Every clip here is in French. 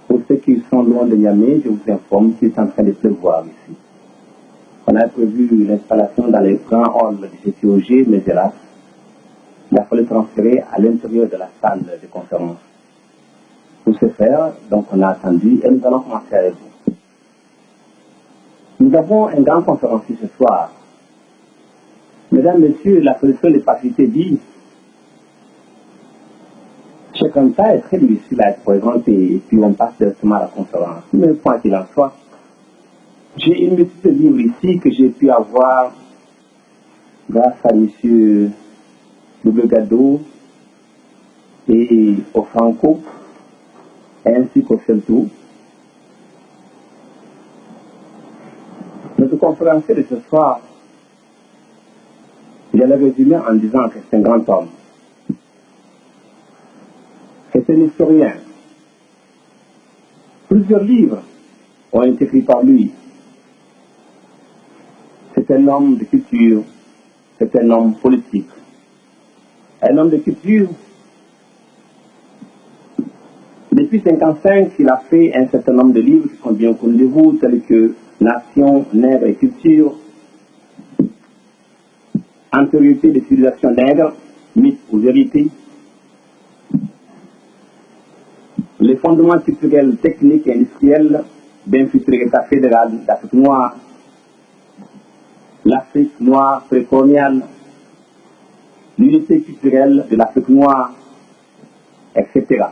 Pour ceux qui sont loin de Niamey, je vous informe qu'il est en train de pleuvoir ici. On a prévu l'installation dans les grands halls du CCOG, mais hélas, il a fallu transférer à l'intérieur de la salle de conférence. Pour ce faire, donc on a attendu et nous allons commencer avec vous. Nous avons un grand conférencier ce soir. Mesdames, Messieurs, la solution de facilité dit chacun ça est très difficile à être présenté et puis on passe directement à la conférence. Mais point qu'il en soit, j'ai une petite livre ici que j'ai pu avoir grâce à M. Double Gado et au Franco, ainsi qu'au Feltou. Notre conférencier de ce soir, je l'ai résumé en disant que c'est un grand homme. C'est un historien. Plusieurs livres ont été écrits par lui. C'est un homme de culture, c'est un homme politique. Un homme de culture. Depuis 1955, il a fait un certain nombre de livres qui sont bien connus de vous, tels que Nation, Nègre et Culture, Antériorité des civilisations nègres, Mythe ou Vérité, les fondements culturels, techniques et industriels d'un futur État fédéral d'Afrique noire, l'Afrique noire précoloniale, l'unité culturelle de l'Afrique noire, etc.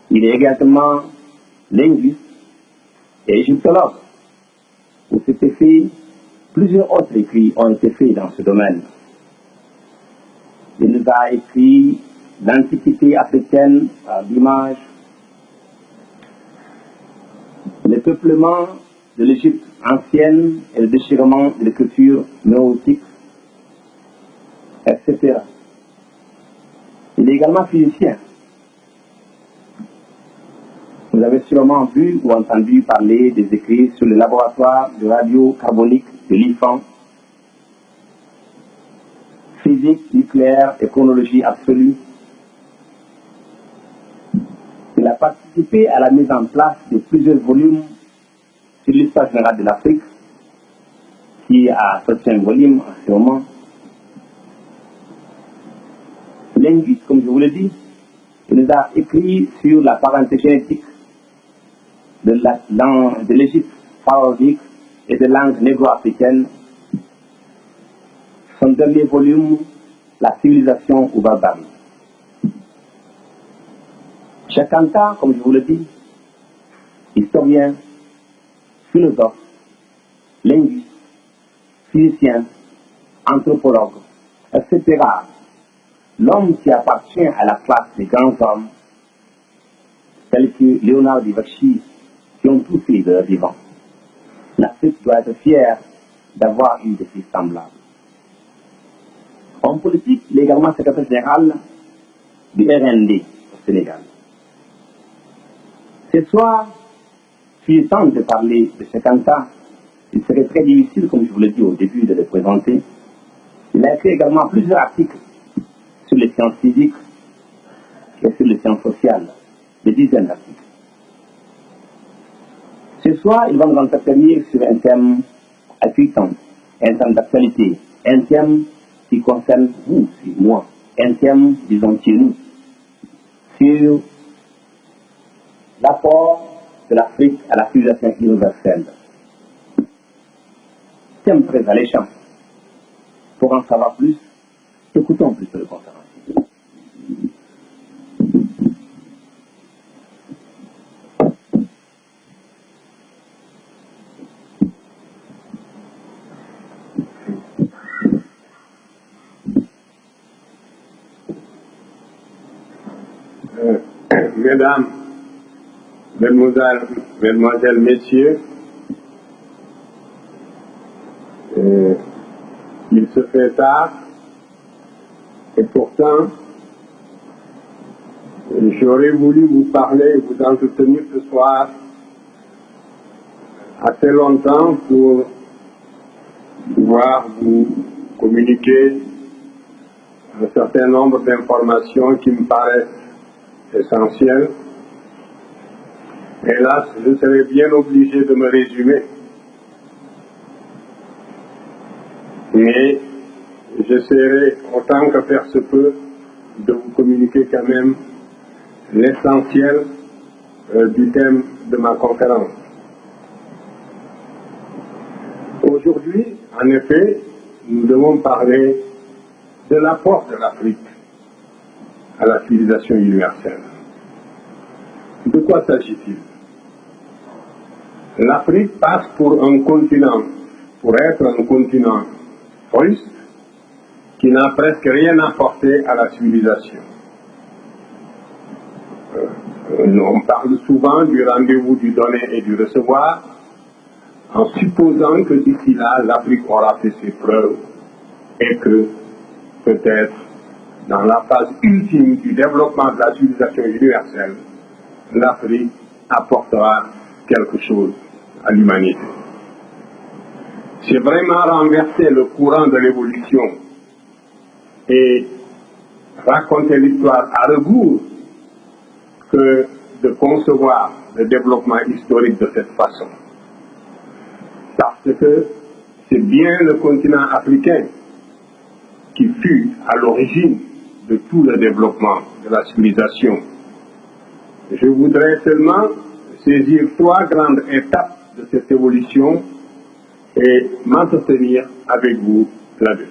Il est également linguiste et égyptologue. Pour cet effet, plusieurs autres écrits ont été faits dans ce domaine. Il nous a écrit l'Antiquité africaine par l'image, le peuplement de l'Égypte ancienne et le déchirement de l'écriture néolithique, etc. Il est également physicien. Vous avez sûrement vu ou entendu parler des écrits sur le laboratoire de radiocarbonique de l'IFAN, physique nucléaire et chronologie absolue. Il a participé à la mise en place de plusieurs volumes sur l'histoire générale de l'Afrique, qui a sorti un volume en ce moment. Linguiste, comme je vous l'ai dit, il nous a écrit sur la parenté génétique de l'Égypte pharaonique et des langues négro-africaines. Son dernier volume, La civilisation ou barbarie. Cheikh Anta, comme je vous le dis, historien, philosophe, linguiste, physicien, anthropologue, etc. L'homme qui appartient à la classe des grands hommes, tels que Léonard de Vinci, qui ont tout fait de leur vivant. L'Afrique doit être fière d'avoir eu des fils semblables. En politique, il est également secrétaire général du RND au Sénégal. Ce soir, si je tente de parler de Cheikh Anta, il serait très difficile, comme je vous l'ai dit au début, de le présenter. Il a écrit également plusieurs articles sur les sciences physiques et sur les sciences sociales, des dizaines d'articles. Ce soir, il va nous entretenir sur un thème accueillant, un thème d'actualité, un thème qui concerne vous, moi, un thème, disons, chez nous, sur l'apport de l'Afrique à la civilisation universelle. Thème très alléchant. Pour en savoir plus, écoutons plus le conférencier. Mesdames, Mesdemoiselles, Messieurs, il se fait tard et pourtant j'aurais voulu vous parler, vous entretenir ce soir assez longtemps pour pouvoir vous communiquer un certain nombre d'informations qui me paraissent essentielles Hélas, je serai bien obligé de me résumer. Mais j'essaierai, autant que faire se peut, de vous communiquer quand même l'essentiel du thème de ma conférence. Aujourd'hui, en effet, nous devons parler de l'apport de l'Afrique à la civilisation universelle. De quoi s'agit-il? L'Afrique passe pour être un continent fruste qui n'a presque rien apporté à la civilisation. On parle souvent du rendez-vous du donner et du recevoir, en supposant que d'ici là, l'Afrique aura fait ses preuves et que, peut-être, dans la phase ultime du développement de la civilisation universelle, l'Afrique apportera quelque chose à l'humanité. C'est vraiment renverser le courant de l'évolution et raconter l'histoire à rebours que de concevoir le développement historique de cette façon. Parce que c'est bien le continent africain qui fut à l'origine de tout le développement de la civilisation. Je voudrais seulement saisir 3 grandes étapes de cette évolution et m'entretenir avec vous là-dessus.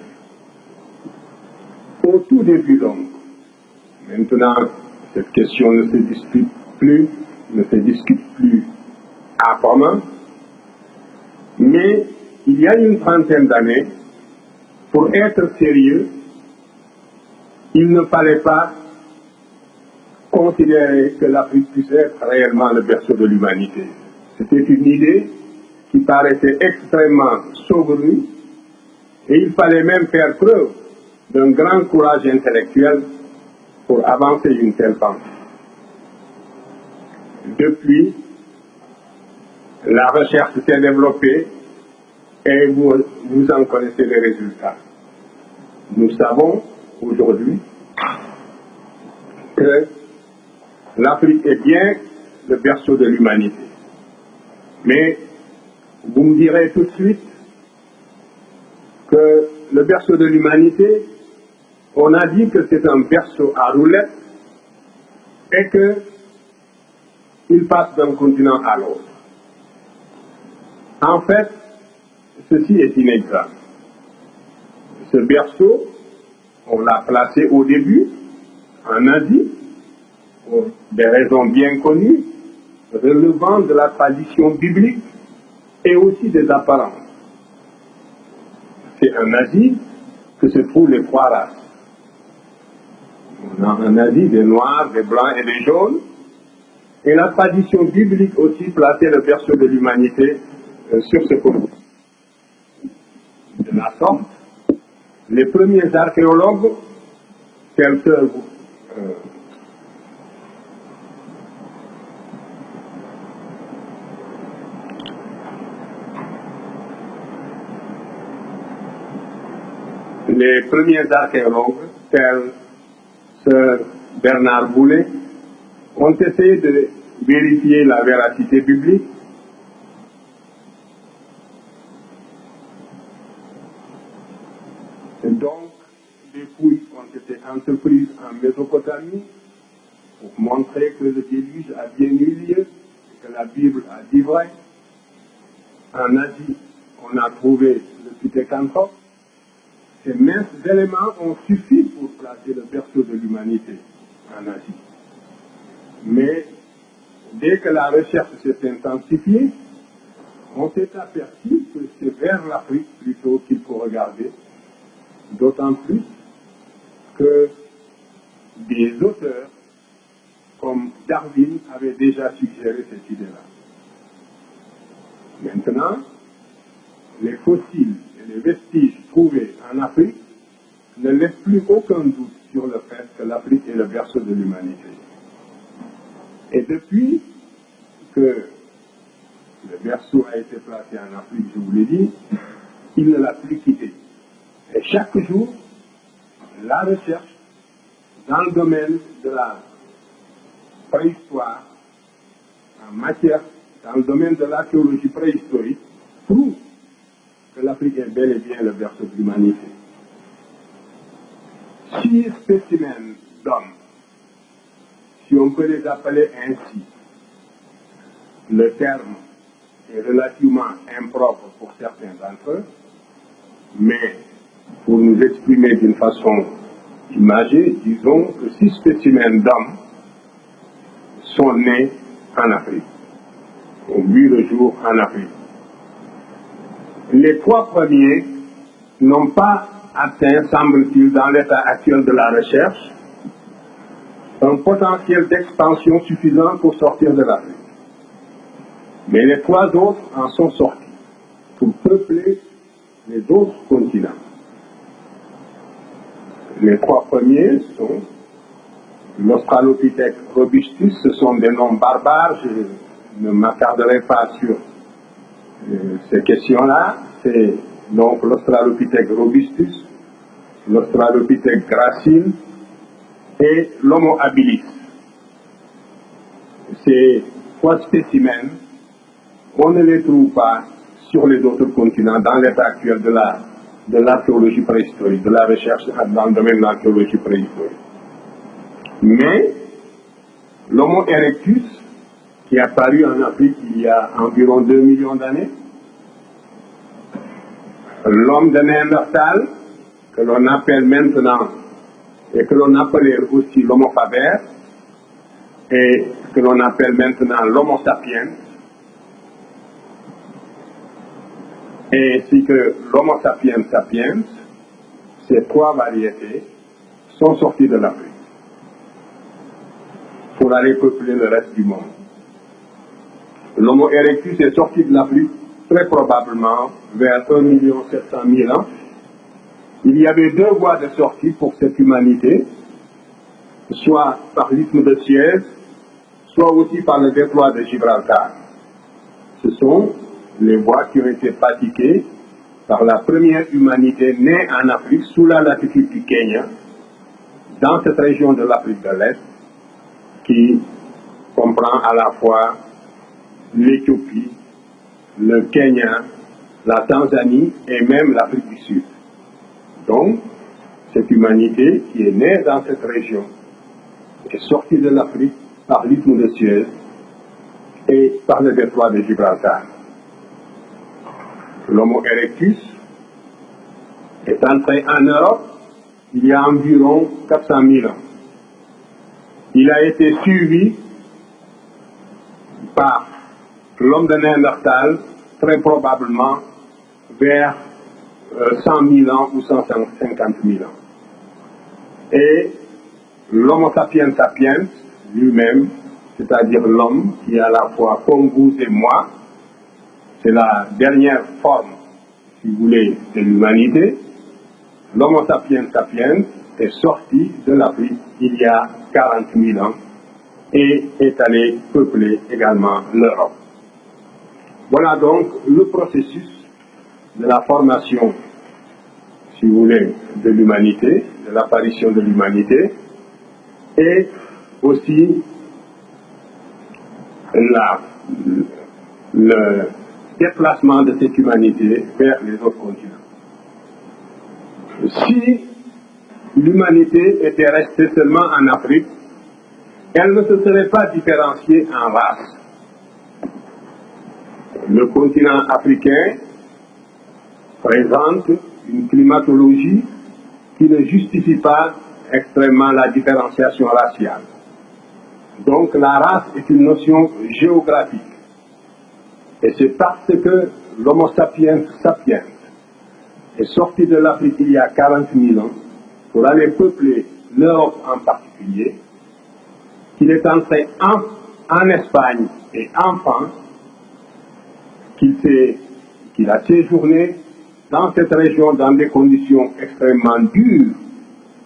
Au tout début donc, maintenant cette question ne se discute plus âprement, mais il y a une trentaine d'années, pour être sérieux, il ne fallait pas considérer que l'Afrique puisse être réellement le berceau de l'humanité. C'était une idée qui paraissait extrêmement saugrenue et il fallait même faire preuve d'un grand courage intellectuel pour avancer une telle pensée. Depuis, la recherche s'est développée et vous en connaissez les résultats. Nous savons aujourd'hui que l'Afrique est bien le berceau de l'humanité. Mais vous me direz tout de suite que le berceau de l'humanité, on a dit que c'est un berceau à roulettes et qu'il passe d'un continent à l'autre. En fait, ceci est inexact. Ce berceau, on l'a placé au début en Asie, pour des raisons bien connues, relevant de la tradition biblique et aussi des apparences. C'est en Asie que se trouvent les 3 races. On a en Asie des noirs, des blancs et des jaunes, et la tradition biblique aussi plaçait le berceau de l'humanité sur ce continent. De la sorte, les premiers archéologues, tels que tels Sir Bernard Boulay, ont essayé de vérifier la véracité biblique. Et donc, des fouilles ont été entreprises en Mésopotamie pour montrer que le déluge a bien eu lieu et que la Bible a dit vrai. En Asie, on a trouvé le Pithécanthrope. Ces minces éléments ont suffi pour placer le berceau de l'humanité en Asie. Mais dès que la recherche s'est intensifiée, on s'est aperçu que c'est vers l'Afrique plutôt qu'il faut regarder, d'autant plus que des auteurs comme Darwin avaient déjà suggéré cette idée-là. Maintenant, les fossiles et les vestiges trouvés en Afrique ne laissent plus aucun doute sur le fait que l'Afrique est le berceau de l'humanité. Et depuis que le berceau a été placé en Afrique, je vous l'ai dit, il ne l'a plus quitté. Et chaque jour, la recherche dans le domaine de la préhistoire, en matière, dans le domaine de l'archéologie préhistorique, prouve que l'Afrique est bel et bien le berceau de l'humanité. 6 spécimens d'hommes, si on peut les appeler ainsi, le terme est relativement impropre pour certains d'entre eux, mais pour nous exprimer d'une façon imagée, disons que 6 spécimens d'hommes sont nés en Afrique, ont vu le jour en Afrique. Les 3 premiers n'ont pas atteint, semble-t-il, dans l'état actuel de la recherche, un potentiel d'expansion suffisant pour sortir de l'Afrique. Mais les 3 autres en sont sortis pour peupler les autres continents. Les 3 premiers sont l'Australopithèque robustus, ce sont des noms barbares, je ne m'attarderai pas sur ces questions-là. C'est donc l'Australopithèque robustus, l'Australopithèque gracile et l'Homo habilis. Ces 3 spécimens, on ne les trouve pas sur les autres continents dans l'état actuel de l'archéologie préhistorique, de la recherche dans le domaine de l'archéologie préhistorique. Mais l'Homo erectus, qui est apparu en Afrique il y a environ 2 millions d'années, l'homme de Néandertal, que l'on appelle maintenant, et que l'on appelait aussi l'Homo faber, et que l'on appelle maintenant l'Homo sapiens, ainsi que l'Homo sapiens sapiens, ces 3 variétés sont sorties de l'Afrique pour aller peupler le reste du monde. L'Homo erectus est sorti de l'Afrique très probablement vers 1 700 000 ans. Il y avait 2 voies de sortie pour cette humanité, soit par l'isthme de Suez, soit aussi par le détroit de Gibraltar. Ce sont les voies qui ont été pratiquées par la première humanité née en Afrique sous la latitude du Kenya, dans cette région de l'Afrique de l'Est, qui comprend à la fois l'Éthiopie, le Kenya, la Tanzanie et même l'Afrique du Sud. Donc, cette humanité qui est née dans cette région est sortie de l'Afrique par l'isthme de Suez et par le détroit de Gibraltar. L'Homo erectus est entré en Europe il y a environ 400 000 ans. Il a été suivi par l'homme de Néandertal, très probablement vers 100 000 ans ou 150 000 ans. Et l'Homo sapiens sapiens lui-même, c'est-à-dire l'homme qui est à la fois comme vous et moi, c'est la dernière forme, si vous voulez, de l'humanité. L'Homo sapiens sapiens est sorti de l'Afrique il y a 40 000 ans et est allé peupler également l'Europe. Voilà donc le processus de la formation, si vous voulez, de l'humanité, de l'apparition de l'humanité, et aussi le déplacement de cette humanité vers les autres continents. Si l'humanité était restée seulement en Afrique, elle ne se serait pas différenciée en races. Le continent africain présente une climatologie qui ne justifie pas extrêmement la différenciation raciale. Donc la race est une notion géographique. Et c'est parce que l'Homo sapiens sapiens est sorti de l'Afrique il y a 40 000 ans pour aller peupler l'Europe en particulier, qu'il est entré en Espagne et en France, qu'il a séjourné dans cette région dans des conditions extrêmement dures,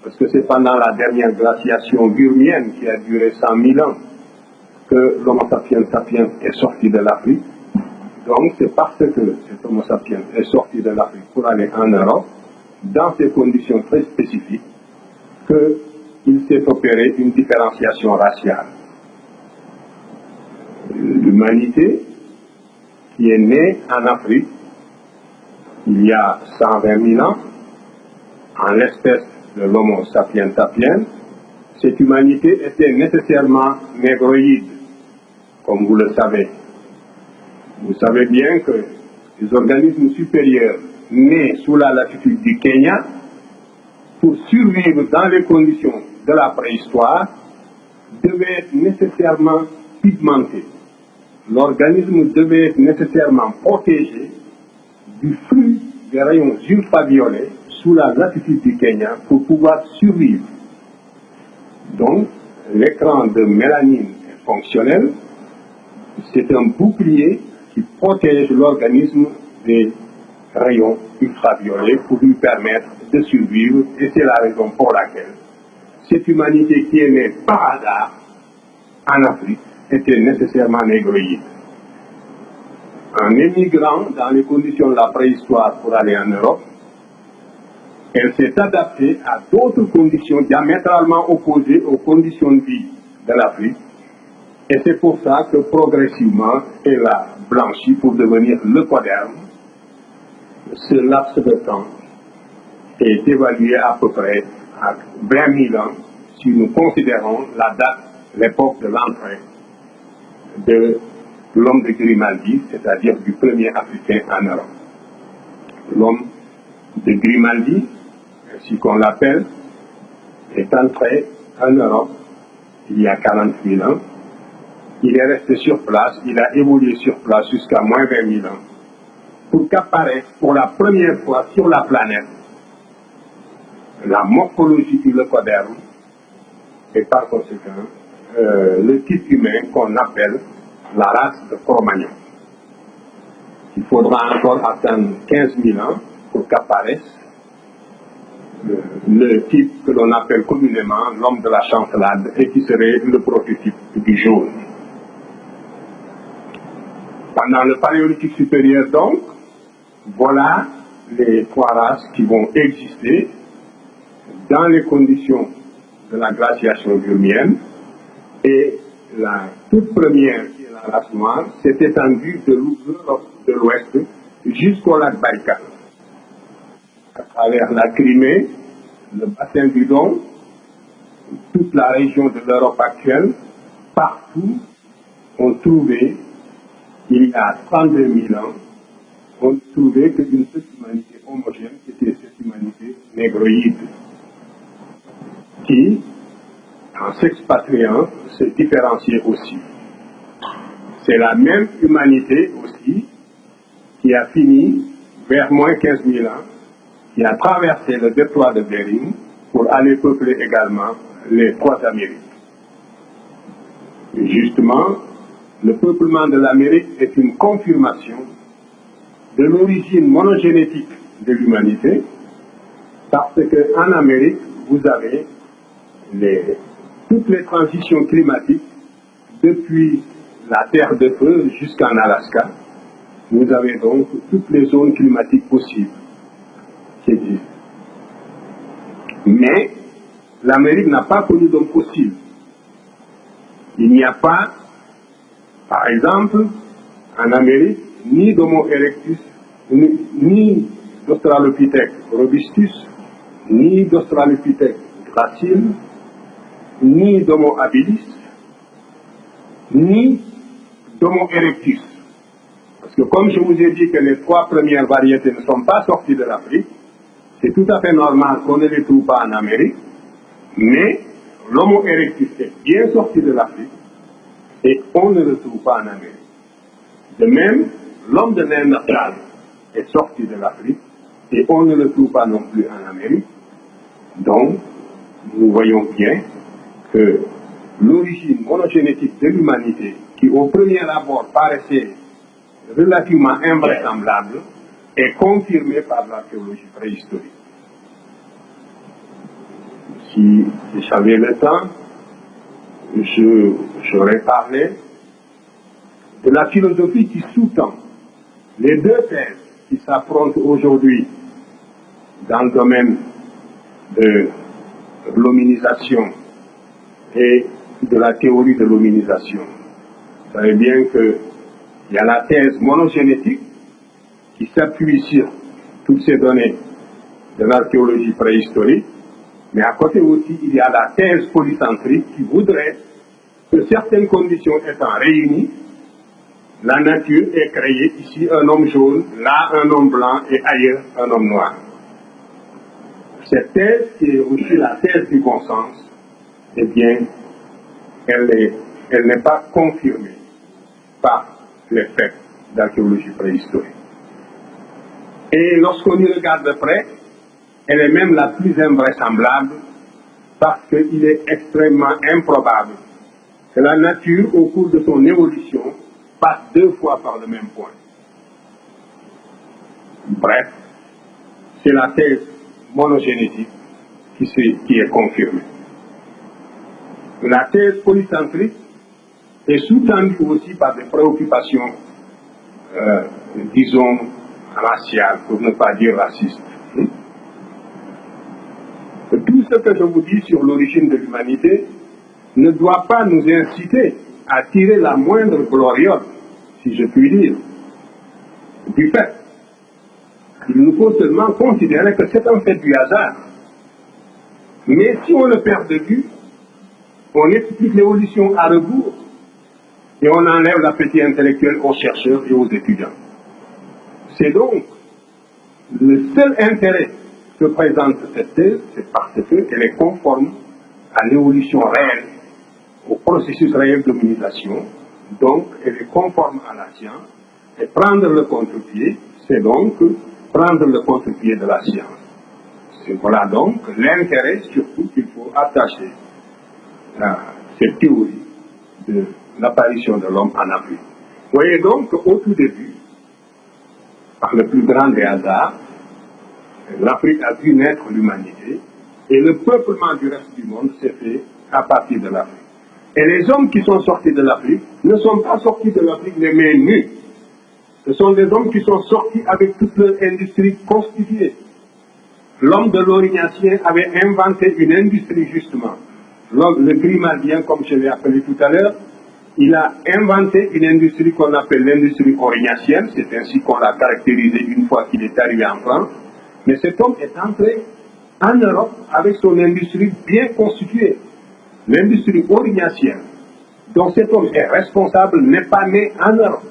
parce que c'est pendant la dernière glaciation burmienne qui a duré 100 000 ans que l'Homo sapiens sapiens est sorti de l'Afrique. Donc c'est parce que cet Homo sapiens est sorti de l'Afrique pour aller en Europe, dans ces conditions très spécifiques, qu'il s'est opéré une différenciation raciale. l'humanité qui est née en Afrique il y a 120 000 ans, en l'espèce de l'Homo sapiens sapiens. Cette humanité était nécessairement négroïde, comme vous le savez. Vous savez bien que les organismes supérieurs nés sous la latitude du Kenya, pour survivre dans les conditions de la préhistoire, devaient être nécessairement pigmentés. L'organisme devait être nécessairement protégé du flux des rayons ultraviolets sous la latitude du Kenya pour pouvoir survivre. Donc, l'écran de mélanine est fonctionnel. C'est un bouclier qui protège l'organisme des rayons ultraviolets pour lui permettre de survivre. Et c'est la raison pour laquelle cette humanité qui est née par hasard en Afrique était nécessairement négroïde. En émigrant dans les conditions de la préhistoire pour aller en Europe, elle s'est adaptée à d'autres conditions diamétralement opposées aux conditions de vie de l'Afrique. Et c'est pour ça que progressivement, elle a blanchi pour devenir l'eucoderme. Ce laps de temps est évalué à peu près à 20 000 ans si nous considérons la date, l'époque de l'entrée de l'homme de Grimaldi, c'est-à-dire du premier Africain en Europe. L'homme de Grimaldi, ainsi qu'on l'appelle, est entré en Europe il y a 40 000 ans. Il est resté sur place, il a évolué sur place jusqu'à moins 20 000 ans, pour qu'apparaisse pour la première fois sur la planète la morphologie du leucoderme et par conséquent le type humain qu'on appelle la race de Cro-Magnon. Il faudra encore attendre 15 000 ans pour qu'apparaisse le type que l'on appelle communément l'homme de la chancelade et qui serait le prototype du jaune. Pendant le paléolithique supérieur, donc, voilà les trois races qui vont exister dans les conditions de la glaciation urmienne. Et la toute première, qui est la race noire, s'est étendue de l'Europe de l'Ouest jusqu'au lac Baïkal. À travers la Crimée, le bassin du Don, toute la région de l'Europe actuelle, partout, on trouvait, il y a 32 000 ans, on trouvait que d'une seule humanité homogène, qui était cette humanité négroïde, qui, en s'expatriant, se différenciait aussi. C'est la même humanité aussi qui a fini, vers moins 15 000 ans, qui a traversé le détroit de Bering pour aller peupler également les trois Amériques. Et justement, le peuplement de l'Amérique est une confirmation de l'origine monogénétique de l'humanité, parce qu'en Amérique, vous avez toutes les transitions climatiques, depuis la Terre de Feu jusqu'en Alaska. Vous avez donc toutes les zones climatiques possibles qui existent. Mais l'Amérique n'a pas connu d'homme fossile. Il n'y a pas, par exemple, en Amérique, ni d'Homo erectus, ni d'Australopithèque robustus, ni d'Australopithèque gracile, ni d'Homo habilis, ni d'Homo erectus. Parce que comme je vous ai dit que les trois premières variétés ne sont pas sorties de l'Afrique, c'est tout à fait normal qu'on ne les trouve pas en Amérique, mais l'Homo erectus est bien sorti de l'Afrique et on ne le trouve pas en Amérique. De même, l'homme de Néandertal est sorti de l'Afrique et on ne le trouve pas non plus en Amérique. Donc, nous voyons bien que l'origine monogénétique de l'humanité, qui au premier abord paraissait relativement invraisemblable, est confirmée par l'archéologie préhistorique. Si j'avais le temps, j'aurais parlé de la philosophie qui sous-tend les deux thèses qui s'affrontent aujourd'hui dans le domaine de l'hominisation et de la théorie de l'hominisation. Vous savez bien qu'il y a la thèse monogénétique qui s'appuie sur toutes ces données de l'archéologie préhistorique, mais à côté aussi, il y a la thèse polycentrique qui voudrait que certaines conditions étant réunies, la nature ait créé ici un homme jaune, là un homme blanc et ailleurs un homme noir. Cette thèse, qui est aussi la thèse du bon sens, eh bien, elle n'est pas confirmée par les faits d'archéologie préhistorique. Et lorsqu'on y regarde de près, elle est même la plus invraisemblable parce qu'il est extrêmement improbable que la nature, au cours de son évolution, passe 2 fois par le même point. Bref, c'est la thèse monogénétique qui est confirmée. La thèse polycentrique est sous-tendue aussi par des préoccupations, disons, raciales, pour ne pas dire racistes. Tout ce que je vous dis sur l'origine de l'humanité ne doit pas nous inciter à tirer la moindre gloriole, si je puis dire, du fait. Il nous faut seulement considérer que c'est un fait du hasard. Mais si on le perd de vue, on explique l'évolution à rebours et on enlève l'appétit intellectuel aux chercheurs et aux étudiants. C'est donc le seul intérêt que présente cette thèse, c'est parce qu'elle est conforme à l'évolution réelle, au processus réel de mutation, donc elle est conforme à la science, et prendre le contre-pied, c'est donc prendre le contre-pied de la science. Voilà donc l'intérêt surtout qu'il faut attacher à cette théorie de l'apparition de l'homme en Afrique. Vous voyez donc au tout début, par le plus grand des hasards, l'Afrique a vu naître l'humanité et le peuplement du reste du monde s'est fait à partir de l'Afrique. Et les hommes qui sont sortis de l'Afrique ne sont pas sortis de l'Afrique les mains nues. Ce sont des hommes qui sont sortis avec toute leur industrie constituée. L'homme de l'Orignacien avait inventé une industrie justement. Le grimalien, comme je l'ai appelé tout à l'heure, il a inventé une industrie qu'on appelle l'industrie orignacienne. C'est ainsi qu'on l'a caractérisé une fois qu'il est arrivé en France. Mais cet homme est entré en Europe avec son industrie bien constituée. L'industrie orignacienne, dont cet homme est responsable, n'est pas née en Europe.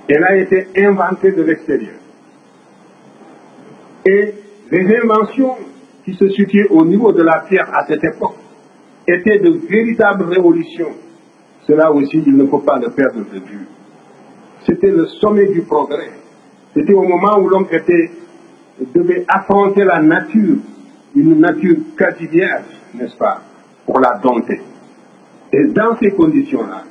Elle a été inventée de l'extérieur. Et les inventions qui se situaient au niveau de la Terre à cette époque étaient de véritables révolutions. Cela aussi, il ne faut pas le perdre de vue. C'était le sommet du progrès. C'était au moment où l'homme devait affronter la nature, une nature quasi vierge, n'est-ce pas, pour la dompter. Et dans ces conditions-là,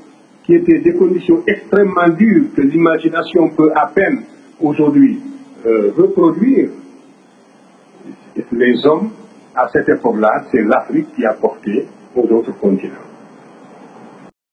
qui étaient des conditions extrêmement dures que l'imagination peut à peine aujourd'hui reproduire, les hommes, à cette époque-là, c'est l'Afrique qui a porté aux autres continents.